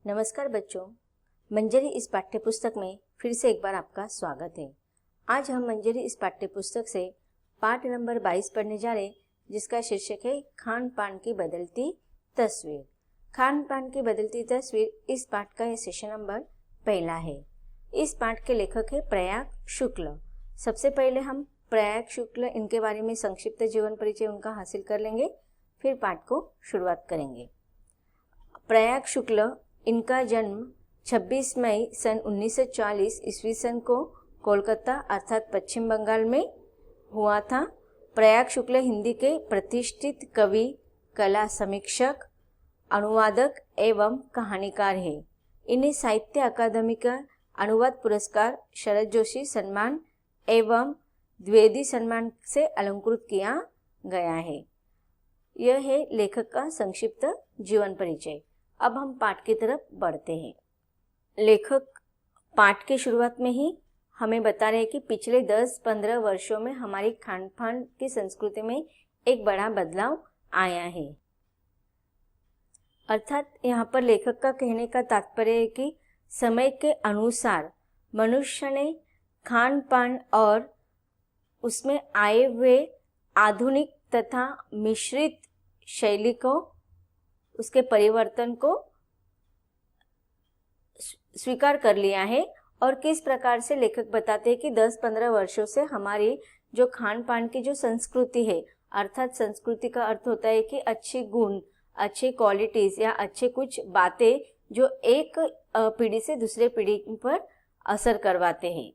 नमस्कार बच्चों, मंजरी इस पाठ्यपुस्तक में फिर से एक बार आपका स्वागत है। आज हम मंजरी इस पाठ्यपुस्तक से पाठ नंबर 22 पढ़ने जा रहे, जिसका शीर्षक है खान पान की बदलती तस्वीर। खान पान की बदलती तस्वीर इस पाठ का यह सेशन नंबर पहला है। इस पाठ के लेखक है प्रयाग शुक्ल। सबसे पहले हम प्रयाग शुक्ल इनके बारे में संक्षिप्त जीवन परिचय उनका हासिल कर लेंगे, फिर पाठ को शुरुआत करेंगे। प्रयाग शुक्ल, इनका जन्म 26 मई सन 1940 ईस्वी सन को कोलकाता अर्थात पश्चिम बंगाल में हुआ था। प्रयाग शुक्ल हिंदी के प्रतिष्ठित कवि, कला समीक्षक, अनुवादक एवं कहानीकार हैं। इन्हें साहित्य अकादमी का अनुवाद पुरस्कार, शरद जोशी सम्मान एवं द्विवेदी सम्मान से अलंकृत किया गया है। यह है लेखक का संक्षिप्त जीवन परिचय। अब हम पाठ की तरफ बढ़ते हैं। लेखक पाठ की शुरुआत में ही हमें बता रहे हैं कि पिछले 10-15 वर्षों में हमारी खान पान की संस्कृति में एक बड़ा बदलाव आया है। अर्थात यहाँ पर लेखक का कहने का तात्पर्य है कि समय के अनुसार मनुष्य ने खान पान और उसमें आए हुए आधुनिक तथा मिश्रित शैली को, उसके परिवर्तन को स्वीकार कर लिया है। और किस प्रकार से लेखक बताते हैं कि 10-15 वर्षों से हमारी जो खान पान की जो संस्कृति है, अर्थात संस्कृति का अर्थ होता है कि अच्छे गुण, अच्छे क्वालिटीज या अच्छे कुछ बातें जो एक पीढ़ी से दूसरे पीढ़ी पर असर करवाते हैं,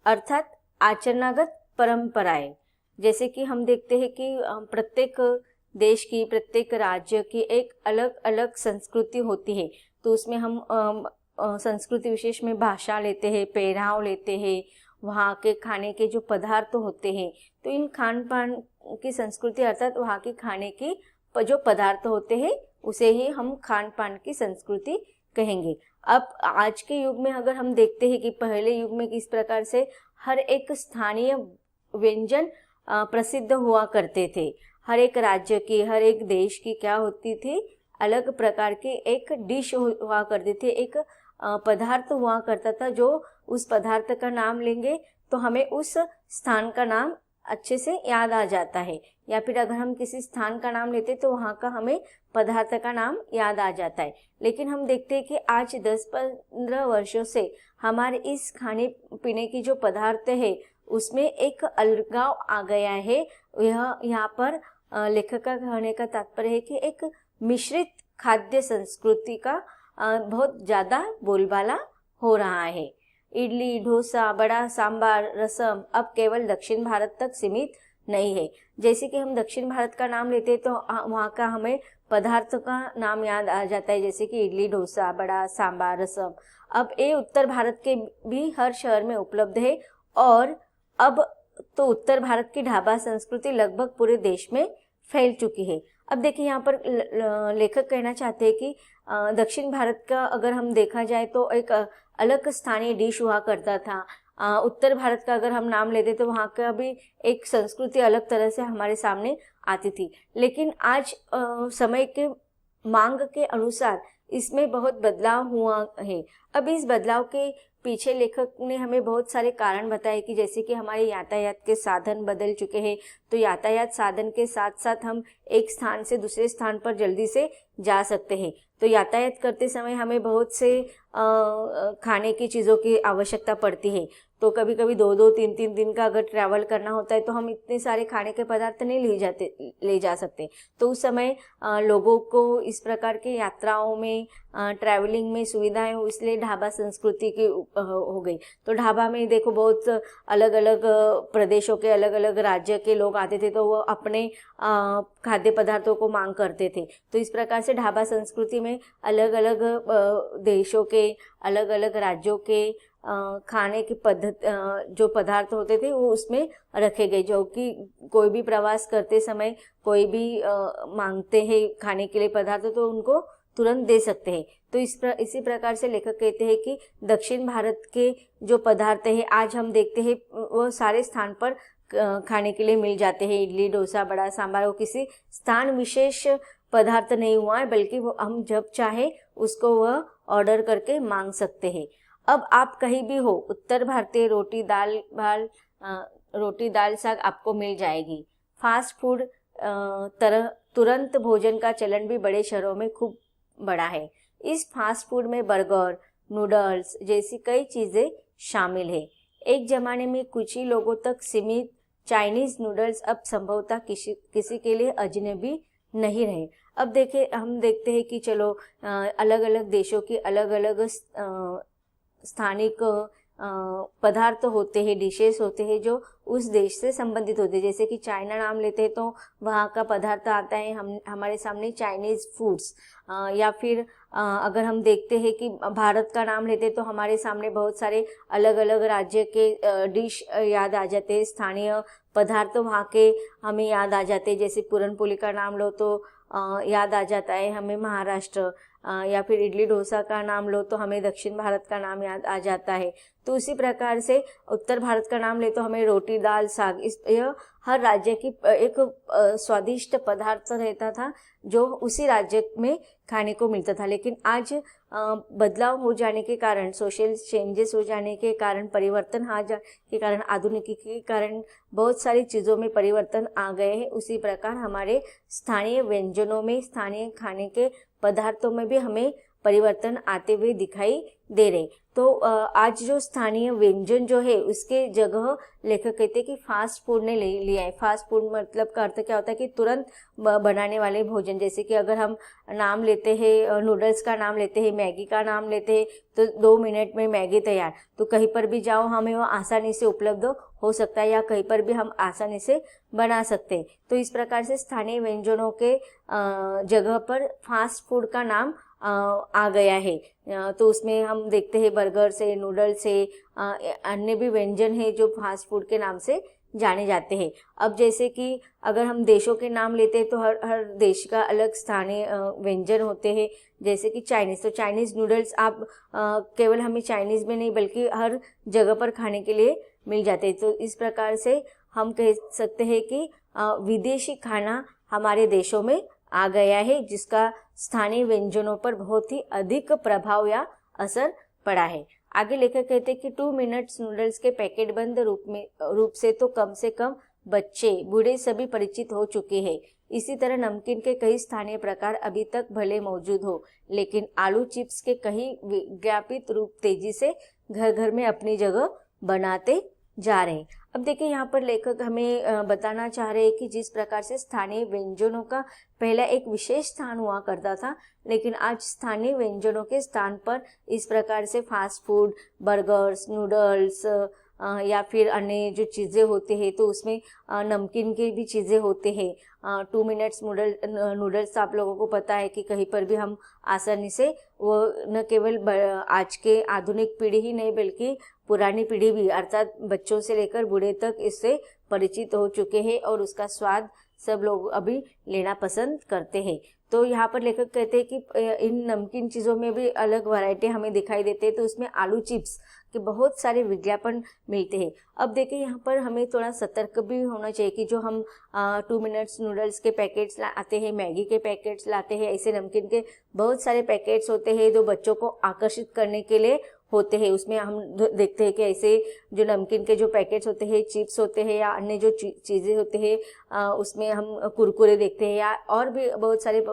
अर्थात आचरणागत परंपराएं। जैसे कि हम देखते हैं कि प्रत्येक देश की, प्रत्येक राज्य की एक अलग अलग संस्कृति होती है। तो उसमें हम संस्कृति विशेष में भाषा लेते हैं, पहनाव लेते हैं, वहाँ के खाने के जो पदार्थ होते हैं। तो इन खान पान की संस्कृति अर्थात वहाँ के खाने के जो पदार्थ होते हैं उसे ही हम खान पान की संस्कृति कहेंगे। अब आज के युग में अगर हम देखते हैं कि पहले युग में किस प्रकार से हर एक स्थानीय व्यंजन प्रसिद्ध हुआ करते थे। हर एक राज्य की, हर एक देश की क्या होती थी, अलग प्रकार की एक डिश हुआ करती थी, एक पदार्थ हुआ करता था। जो उस पदार्थ का नाम लेंगे तो हमें उस स्थान का नाम अच्छे से याद आ जाता है, या फिर अगर हम किसी स्थान का नाम लेते तो वहाँ का हमें पदार्थ का नाम याद आ जाता है। लेकिन हम देखते हैं कि आज 10-15 वर्षों से हमारे इस खाने पीने की जो पदार्थ है उसमें एक अलगाव आ गया है। यह यहाँ पर लेखक का कहने का तात्पर्य है कि एक मिश्रित खाद्य संस्कृति का बहुत ज़्यादा बोलबाला हो रहा है। इडली, डोसा, बड़ा, सांबार, रसम अब केवल दक्षिण भारत तक सीमित नहीं है। जैसे कि हम दक्षिण भारत का नाम लेते हैं तो वहाँ का हमें पदार्थ का नाम याद आ जाता है, जैसे कि इडली, डोसा, बड़ा, सांबार, रसम। अब ये उत्तर भारत के भी हर शहर में उपलब्ध है। और अब तो उत्तर भारत की ढाबा संस्कृति लगभग पूरे देश में फैल चुकी है। अब देखिए यहाँ पर लेखक कहना चाहते हैं कि दक्षिण भारत का अगर हम देखा जाए तो एक अलग स्थानीय डिश हुआ करता था। उत्तर भारत का अगर हम नाम लेते तो वहाँ का भी एक संस्कृति अलग तरह से हमारे सामने आती थी। लेकिन आज समय के मांग के अनुसार इसमें बहुत बदलाव हुआ है। अब इस बदलाव के पीछे लेखक ने हमें बहुत सारे कारण बताए कि जैसे कि हमारे यातायात के साधन बदल चुके हैं। तो यातायात साधन के साथ साथ हम एक स्थान से दूसरे स्थान पर जल्दी से जा सकते हैं। तो यातायात करते समय हमें बहुत से खाने की चीज़ों की आवश्यकता पड़ती है। तो कभी कभी 2-2, 3-3 दिन का अगर ट्रैवल करना होता है तो हम इतने सारे खाने के पदार्थ नहीं ले जा सकते। तो उस समय लोगों को इस प्रकार की यात्राओं में, ट्रैवलिंग में सुविधाएं हो, इसलिए ढाबा संस्कृति की हो गई। तो ढाबा में देखो बहुत अलग अलग प्रदेशों के, अलग अलग राज्य के लोग आते थे, तो वो अपने खाद्य पदार्थों को मांग करते थे। तो इस प्रकार से ढाबा संस्कृति में अलग अलग देशों के, अलग अलग राज्यों के खाने की जो पदार्थ होते थे वो उसमें रखे गए, जो कि कोई भी प्रवास करते समय कोई भी मांगते हैं खाने के लिए पदार्थ तो उनको तुरंत दे सकते हैं। तो इसी प्रकार से लेखक कहते हैं कि दक्षिण भारत के जो पदार्थ हैं आज हम देखते हैं वो सारे स्थान पर खाने के लिए मिल जाते हैं। इडली, डोसा, बड़ा, सांभर, वो किसी स्थान विशेष पदार्थ नहीं हुआ है, बल्कि वो हम जब चाहे उसको वह ऑर्डर करके मांग सकते हैं। अब आप कहीं भी हो, उत्तर भारतीय रोटी दाल साग आपको मिल जाएगी। फास्ट फूड तुरंत भोजन का चलन भी बड़े शहरों में खूब बड़ा है। इस फास्ट फूड में बर्गर, नूडल्स जैसी कई चीज़ें शामिल है। एक जमाने में कुछ ही लोगों तक सीमित चाइनीज नूडल्स अब संभवतः किसी के लिए अजनबी नहीं रहे। अब हम देखते हैं कि चलो अलग अलग देशों की अलग अलग स्थानिक पदार्थ होते हैं, डिशेस होते हैं जो उस देश से संबंधित होते हैं। जैसे कि चाइना नाम लेते हैं तो वहाँ का पदार्थ आता है हमारे सामने चाइनीज़ फूड्स, या फिर अगर हम देखते हैं कि भारत का नाम लेते हैं तो हमारे सामने बहुत सारे अलग अलग राज्य के डिश याद आ जाते हैं, स्थानीय पदार्थ वहाँ के हमें याद आ जाते हैं। जैसे पूरन पोली का नाम लो तो याद आ जाता है हमें महाराष्ट्र, या फिर इडली डोसा का नाम लो तो हमें दक्षिण भारत का नाम याद आ जाता है। तो उसी प्रकार से उत्तर भारत का नाम ले तो हमें रोटी दाल साग, यह हर राज्य की एक स्वादिष्ट पदार्थ रहता था जो उसी राज्य में खाने को मिलता था। लेकिन आज बदलाव हो जाने के कारण, सोशल चेंजेस हो जाने के कारण, परिवर्तन के कारण, आधुनिकी के कारण बहुत सारी चीज़ों में परिवर्तन आ गए हैं। उसी प्रकार हमारे स्थानीय व्यंजनों में, स्थानीय खाने के पदार्थों में भी हमें परिवर्तन आते हुए दिखाई दे रहे। तो आज जो स्थानीय व्यंजन जो है उसके जगह लेखक कहते हैं कि फास्ट फूड ने ले लिया है। फास्ट फूड मतलब का अर्थ क्या होता है कि तुरंत बनाने वाले भोजन। जैसे कि अगर हम नाम लेते हैं, नूडल्स का नाम लेते हैं, मैगी का नाम लेते हैं, तो 2 मिनट में मैगी तैयार। तो कहीं पर भी जाओ हमें वो आसानी से उपलब्ध हो सकता है, या कहीं पर भी हम आसानी से बना सकते हैं। तो इस प्रकार से स्थानीय व्यंजनों के जगह पर फास्ट फूड का नाम आ गया है। तो उसमें हम देखते हैं बर्गर से, नूडल से, अन्य भी व्यंजन है जो फास्ट फूड के नाम से जाने जाते हैं। अब जैसे कि अगर हम देशों के नाम लेते हैं तो हर देश का अलग स्थानीय व्यंजन होते हैं। जैसे कि चाइनीज़, तो चाइनीज़ नूडल्स आप केवल हमें चाइनीज़ में नहीं बल्कि हर जगह पर खाने के लिए मिल जाते हैं। तो इस प्रकार से हम कह सकते हैं कि विदेशी खाना हमारे देशों में आ गया है, जिसका स्थानीय व्यंजनों पर बहुत ही अधिक प्रभाव या असर पड़ा है। आगे लेकर कहते हैं कि 2 मिनट्स नूडल्स के पैकेट बंद रूप से तो कम से कम बच्चे बूढ़े सभी परिचित हो चुके हैं। इसी तरह नमकीन के कई स्थानीय प्रकार अभी तक भले मौजूद हो, लेकिन आलू चिप्स के कई विज्ञापित रूप तेजी से घर घर में अपनी जगह बनाते जा रहे हैं। अब देखिए यहाँ पर लेखक हमें बताना चाह रहे हैं कि जिस प्रकार से स्थानीय व्यंजनों का पहला एक विशेष स्थान हुआ करता था, लेकिन आज स्थानीय व्यंजनों के स्थान पर इस प्रकार से फास्ट फूड, बर्गर्स, नूडल्स या फिर अन्य जो चीज़ें होती है तो उसमें नमकीन की भी चीज़ें होते हैं। 2 मिनट्स नूडल्स आप लोगों को पता है कि कहीं पर भी हम आसानी से वो न केवल आज के आधुनिक पीढ़ी ही नहीं बल्कि पुरानी पीढ़ी भी, अर्थात बच्चों से लेकर बूढ़े तक इससे परिचित हो चुके हैं और उसका स्वाद सब लोग अभी लेना पसंद करते हैं। तो यहाँ पर लेखक कहते हैं कि इन नमकीन चीज़ों में भी अलग वैरायटी हमें दिखाई देते हैं। तो उसमें आलू चिप्स के बहुत सारे विज्ञापन मिलते हैं। अब देखिए यहाँ पर हमें थोड़ा सतर्क भी होना चाहिए कि जो हम 2 मिनट्स नूडल्स के पैकेट्स लाते हैं, मैगी के पैकेट्स लाते हैं, ऐसे नमकीन के बहुत सारे पैकेट्स होते हैं जो बच्चों को आकर्षित करने के लिए होते हैं। उसमें हम देखते हैं कि ऐसे जो नमकीन के जो पैकेट्स होते हैं, चिप्स होते हैं या अन्य जो चीज़ें होते हैं, उसमें हम कुरकुरे देखते हैं या और भी बहुत सारे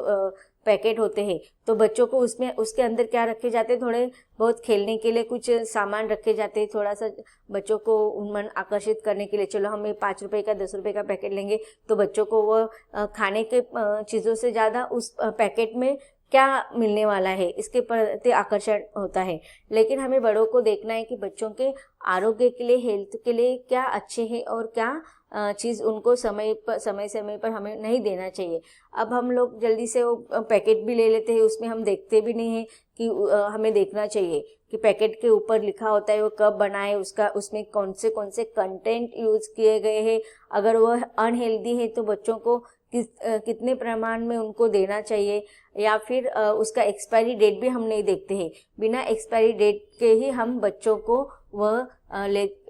पैकेट होते हैं। तो बच्चों को उसके अंदर क्या रखे जाते हैं, थोड़े बहुत खेलने के लिए कुछ सामान रखे जाते हैं, थोड़ा सा बच्चों को मन आकर्षित करने के लिए। चलो हम 5 रुपए का 10 रुपए का पैकेट लेंगे तो बच्चों को वो खाने के चीज़ों से ज़्यादा उस पैकेट में क्या मिलने वाला है इसके प्रति आकर्षण होता है। लेकिन हमें बड़ों को देखना है कि बच्चों के आरोग्य के लिए, हेल्थ के लिए क्या अच्छे हैं और क्या चीज़ उनको समय पर हमें नहीं देना चाहिए। अब हम लोग जल्दी से वो पैकेट भी ले लेते हैं, उसमें हम देखते भी नहीं हैं कि हमें देखना चाहिए कि पैकेट के ऊपर लिखा होता है वो कब बना है, उसमें कौन से कंटेंट यूज़ किए गए हैं। अगर वह अनहेल्दी है तो बच्चों को कितने प्रमाण में उनको देना चाहिए, या फिर उसका एक्सपायरी डेट भी हम नहीं देखते हैं। बिना एक्सपायरी डेट के ही हम बच्चों को वह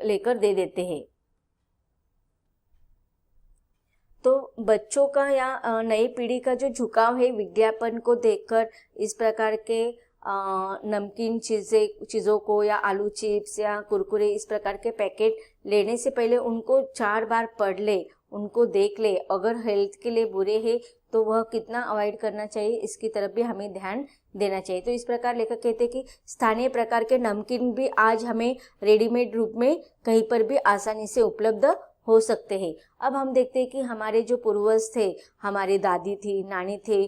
लेकर दे देते हैं। तो बच्चों का या नई पीढ़ी का जो झुकाव है विज्ञापन को देखकर इस प्रकार के नमकीन चीज़ों को या आलू चिप्स या कुरकुरे इस प्रकार के पैकेट लेने से पहले उनको 4 बार पढ़ ले, उनको देख ले। अगर हेल्थ के लिए बुरे हैं तो वह कितना अवॉइड करना चाहिए, इसकी तरफ भी हमें ध्यान देना चाहिए। तो इस प्रकार लेखक कहते हैं कि स्थानीय प्रकार के नमकीन भी आज हमें रेडीमेड रूप में कहीं पर भी आसानी से उपलब्ध हो सकते हैं। अब हम देखते हैं कि हमारे जो पूर्वज थे, हमारी दादी थी, नानी थे,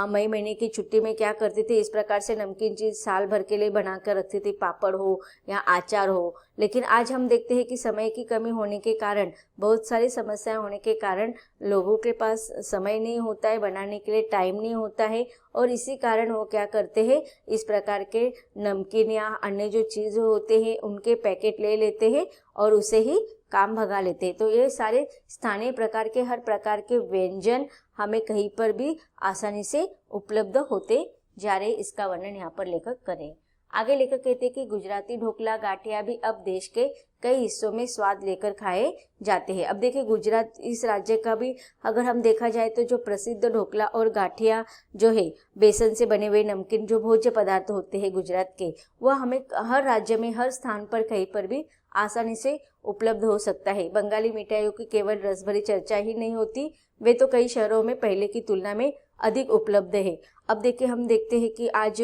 मई महीने की छुट्टी में क्या करते थे, इस प्रकार से नमकीन चीज़ साल भर के लिए बना कर रखते थे, पापड़ हो या अचार हो। लेकिन आज हम देखते हैं कि समय की कमी होने के कारण, बहुत सारी समस्याएं होने के कारण लोगों के पास समय नहीं होता है, बनाने के लिए टाइम नहीं होता है, और इसी कारण वो क्या करते हैं, इस प्रकार के नमकीन या अन्य जो चीज़ होते हैं उनके पैकेट ले लेते हैं और उसे ही काम भगा लेते हैं। तो ये सारे स्थानीय प्रकार के हर प्रकार के व्यंजन हमें कहीं पर भी आसानी से उपलब्ध होते जा रहे, इसका वर्णन यहाँ पर लेखक करें। आगे लेखक कहते हैं कि गुजराती ढोकला गाठिया भी अब देश के कई हिस्सों में स्वाद लेकर खाए जाते हैं। अब देखिए गुजरात इस राज्य का भी अगर हम देखा जाए तो जो प्रसिद्ध ढोकला और गाठिया जो है, बेसन से बने हुए नमकीन जो भोज्य पदार्थ होते हैं गुजरात के, वह हमें हर राज्य में हर स्थान पर कहीं पर भी आसानी से उपलब्ध हो सकता है। बंगाली मिठाइयों की केवल रस भरी चर्चा ही नहीं होती, वे तो कई शहरों में पहले की तुलना में अधिक उपलब्ध है। अब देखिए हम देखते हैं कि आज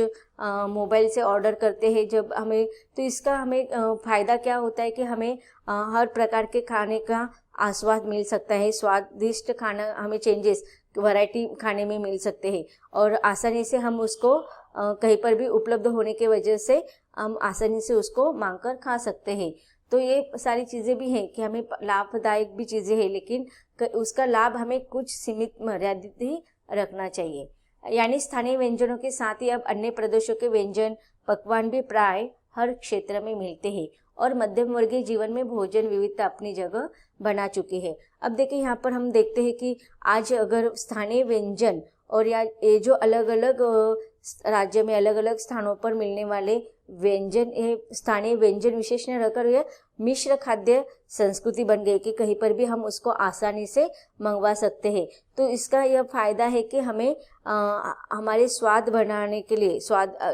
मोबाइल से ऑर्डर करते हैं जब हमें, तो इसका हमें फ़ायदा क्या होता है कि हमें हर प्रकार के खाने का आस्वाद मिल सकता है, स्वादिष्ट खाना हमें चेंजेस वैरायटी खाने में मिल सकते हैं, और आसानी से हम उसको कहीं पर भी उपलब्ध होने की वजह से हम आसानी से उसको मांग कर खा सकते हैं। तो ये सारी चीज़ें भी हैं कि हमें लाभदायक भी चीज़ें हैं, लेकिन उसका लाभ हमें कुछ सीमित मर्यादित ही रखना चाहिए। यानी स्थानीय व्यंजनों के साथ ही अब अन्य प्रदेशों के व्यंजन पकवान भी प्राय हर क्षेत्र में मिलते हैं, और मध्यम वर्गीय जीवन में भोजन विविधता अपनी जगह बना चुकी है। अब देखिए यहाँ पर हम देखते हैं कि आज अगर स्थानीय व्यंजन और या ये जो अलग अलग राज्य में अलग अलग स्थानों पर मिलने वाले व्यंजन, ये स्थानीय व्यंजन विशेष न रहकर यह मिश्र खाद्य संस्कृति बन गई कि कहीं पर भी हम उसको आसानी से मंगवा सकते हैं। तो इसका यह फायदा है कि हमें हमारे स्वाद बनाने के लिए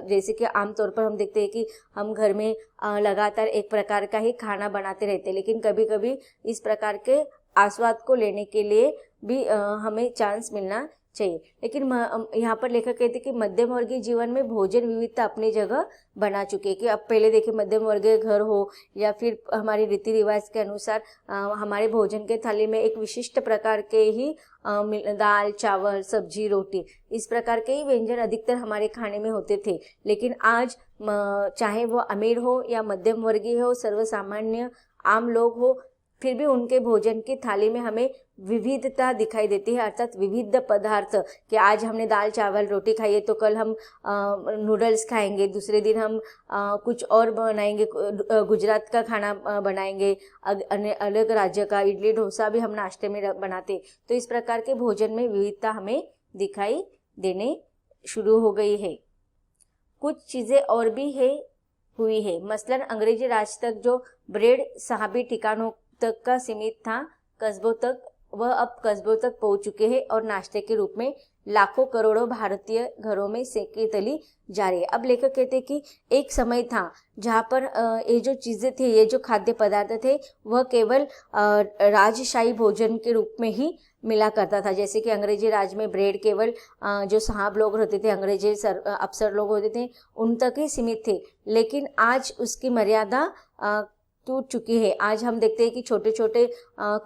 जैसे कि आमतौर पर हम देखते हैं कि हम घर में लगातार एक प्रकार का ही खाना बनाते रहते हैं, लेकिन कभी कभी इस प्रकार के आस्वाद को लेने के लिए भी हमें चांस मिलना चाहिए। लेकिन यहाँ पर लेखक कहते हैं कि मध्यम वर्गीय जीवन में भोजन विविधता अपनी जगह बना चुकी है। कि अब पहले देखिए मध्यम वर्गीय घर हो या फिर हमारे रीति रिवाज के अनुसार हमारे भोजन के थाली में एक विशिष्ट प्रकार के ही दाल चावल सब्जी रोटी इस प्रकार के ही व्यंजन अधिकतर हमारे खाने में होते थे। लेकिन आज चाहे वो अमीर हो या मध्यम वर्गीय हो, सर्वसामान्य आम लोग हो, फिर भी उनके भोजन की थाली में हमें विविधता दिखाई देती है, अर्थात विविध पदार्थ। कि आज हमने दाल चावल रोटी खाई है तो कल हम नूडल्स खाएंगे, दूसरे दिन हम कुछ और बनाएंगे, गुजरात का खाना बनाएंगे, अलग राज्य का इडली डोसा भी हम नाश्ते में बनाते। तो इस प्रकार के भोजन में विविधता हमें दिखाई देने शुरू हो गई है। कुछ चीज़ें और भी हुई है, मसलन अंग्रेजी राज तक जो ब्रेड साहबी ठिकानों तक का सीमित था, कस्बों तक वह अब कस्बों तक पहुंच चुके हैं और नाश्ते के रूप में लाखों करोड़ों भारतीय घरों में सेकी तली जा रही है। अब लेखक कहते हैं कि एक समय था जहाँ पर ये जो चीज़ें थी, ये जो खाद्य पदार्थ थे, वह केवल राजशाही भोजन के रूप में ही मिला करता था। जैसे कि अंग्रेजी राज में ब्रेड केवल जो साहब लोग रहते थे, अंग्रेजी अफसर लोग होते थे, उन तक ही सीमित थे। लेकिन आज उसकी मर्यादा टूट चुकी है। आज हम देखते हैं कि छोटे छोटे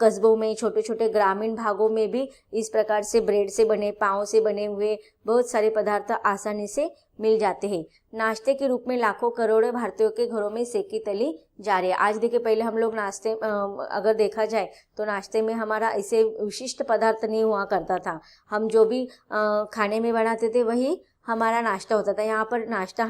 कस्बों में, छोटे छोटे ग्रामीण भागों में भी इस प्रकार से ब्रेड से बने, पाव से बने हुए बहुत सारे पदार्थ आसानी से मिल जाते हैं। नाश्ते के रूप में लाखों करोड़ों भारतीयों के घरों में सेकी तली जा रही है। आज देखिए पहले हम लोग नाश्ते अगर देखा जाए तो नाश्ते में हमारा ऐसे विशिष्ट पदार्थ नहीं हुआ करता था। हम जो भी खाने में बनाते थे वही हमारा नाश्ता होता था। यहाँ पर नाश्ता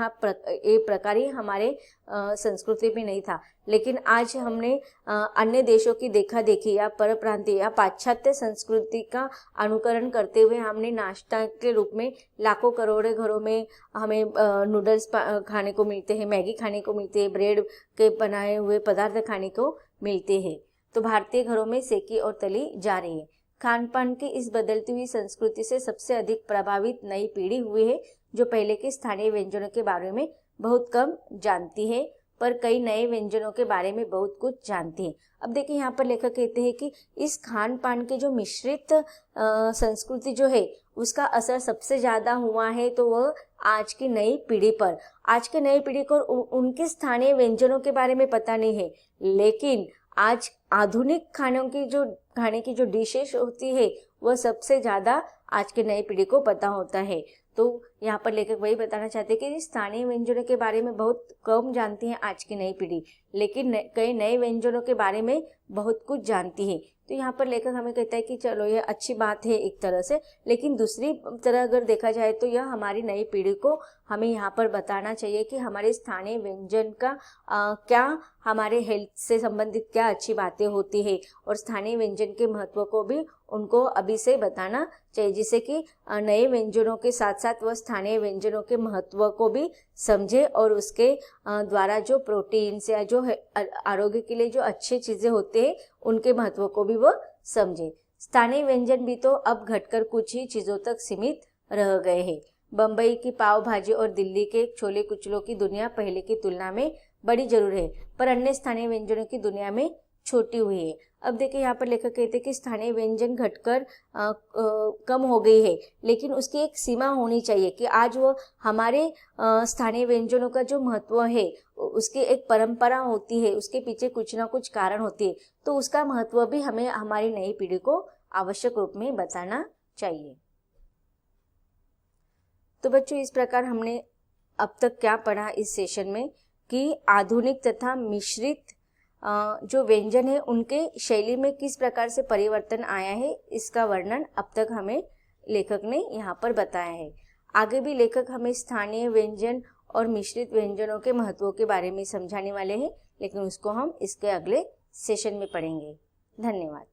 एक प्रकार ही हमारे संस्कृति में नहीं था। लेकिन आज हमने अन्य देशों की देखा देखी या परप्रांतीय या पाश्चात्य संस्कृति का अनुकरण करते हुए हमने नाश्ता के रूप में लाखों करोड़ों घरों में हमें नूडल्स खाने को मिलते हैं, मैगी खाने को मिलती है, ब्रेड के बनाए हुए पदार्थ खाने को मिलते हैं। तो भारतीय घरों में सेकी और तली जा रही है। खान पान की इस बदलती हुई संस्कृति से सबसे अधिक प्रभावित नई पीढ़ी हुई है, जो पहले के स्थानीय व्यंजनों के बारे में बहुत कम जानती है, पर कई नए व्यंजनों के बारे में बहुत कुछ जानती है। अब देखिए यहाँ पर लेखक कहते हैं कि इस खान पान के जो मिश्रित संस्कृति जो है उसका असर सबसे ज़्यादा हुआ है तो वह आज की नई पीढ़ी पर। आज की नई पीढ़ी को उनके स्थानीय व्यंजनों के बारे में पता नहीं है, लेकिन आज आधुनिक खाने की जो डिशेस होती है वह सबसे ज़्यादा आज के नई पीढ़ी को पता होता है। तो यहाँ पर लेखक वही बताना चाहते हैं कि स्थानीय व्यंजनों के बारे में बहुत कम जानती है आज की नई पीढ़ी, लेकिन कई नए व्यंजनों के बारे में बहुत कुछ जानती है। तो यहाँ पर लेखक हमें कहता है कि चलो यह अच्छी बात है एक तरह से, लेकिन दूसरी तरह अगर देखा जाए तो यह हमारी नई पीढ़ी को हमें यहाँ पर बताना चाहिए कि हमारे स्थानीय व्यंजन का क्या हमारे हेल्थ से संबंधित क्या अच्छी बातें होती है, और स्थानीय व्यंजन के महत्व को भी उनको अभी से बताना चाहिए, जिससे कि नए व्यंजनों के साथ साथ वह स्थानीय व्यंजनों के महत्व को भी समझे और उसके द्वारा जो प्रोटीन्स या जो आरोग्य के लिए जो अच्छी चीज़ें होते हैं उनके महत्व को भी वह समझे। स्थानीय व्यंजन भी तो अब घटकर कुछ ही चीज़ों तक सीमित रह गए हैं। बम्बई की पाव भाजी और दिल्ली के छोले कुचलों की दुनिया पहले की तुलना में बड़ी जरूर है, पर अन्य स्थानीय व्यंजनों की दुनिया में छोटी हुई है। अब देखिए यहाँ पर लेखक कहते हैं कि स्थानीय व्यंजन घटकर कम हो गई है, लेकिन उसकी एक सीमा होनी चाहिए कि आज वो हमारे स्थानीय व्यंजनों का जो महत्व है उसकी एक परंपरा होती है, उसके पीछे कुछ ना कुछ कारण होती है, तो उसका महत्व भी हमें हमारी नई पीढ़ी को आवश्यक रूप में बताना चाहिए। तो बच्चों, इस प्रकार हमने अब तक क्या पढ़ा इस सेशन में कि आधुनिक तथा मिश्रित जो व्यंजन है उनके शैली में किस प्रकार से परिवर्तन आया है, इसका वर्णन अब तक हमें लेखक ने यहाँ पर बताया है। आगे भी लेखक हमें स्थानीय व्यंजन और मिश्रित व्यंजनों के महत्वों के बारे में समझाने वाले हैं, लेकिन उसको हम इसके अगले सेशन में पढ़ेंगे। धन्यवाद।